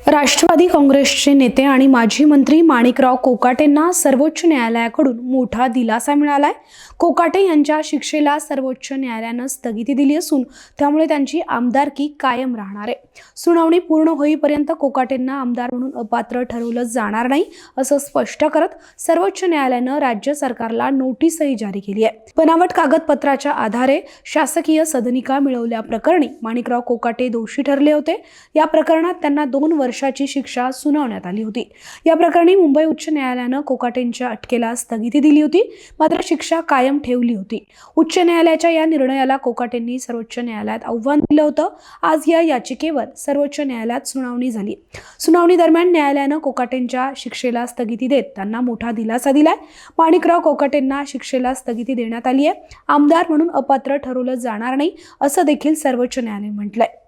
राष्ट्रवादी काँग्रेसचे नेते आणि माजी मंत्री माणिकराव कोकाटेंना सर्वोच्च न्यायालयाकडून मोठा दिलासा मिळालाय। कोकाटे यांच्या शिक्षेला सर्वोच्च न्यायालयाने स्थगिती दिली असून त्यामुळे त्यांची आमदारकी कायम राहणार आहे। सुनावणी पूर्ण होईपर्यंत कोकाटेंना आमदार म्हणून अपात्र ठरवलं जाणार नाही असं स्पष्ट करत सर्वोच्च न्यायालयाने राज्य सरकारला नोटीसही जारी केली आहे। बनावट कागदपत्राच्या आधारे शासकीय सदनिका मिळवल्याप्रकरणी माणिकराव कोकाटे दोषी ठरले होते। या प्रकरणात त्यांना 2 वर्षाची शिक्षा सुनावण्यात आली होती। या प्रकरणी मुंबई उच्च न्यायालयाने कोकाटेंच्या अटकेला स्थगिती दिली होती, मात्र शिक्षा कायम ठेवली होती। उच्च न्यायालयाच्या या निर्णयाला कोकाटेंनी सर्वोच्च न्यायालयात आव्हान दिलं होतं। आज या याचिकेवर सर्वोच्च न्यायालयात सुनावणी झाली। सुनावणी दरम्यान न्यायालयाने कोकाटेंच्या शिक्षेला स्थगिती देत त्यांना मोठा दिलासा दिलाय। माणिकराव कोकाटेंना शिक्षेला स्थगिती देण्यात आली आहे। आमदार म्हणून अपात्र ठरवलं जाणार नाही असं देखील सर्वोच्च न्यायालयाने म्हटलंय।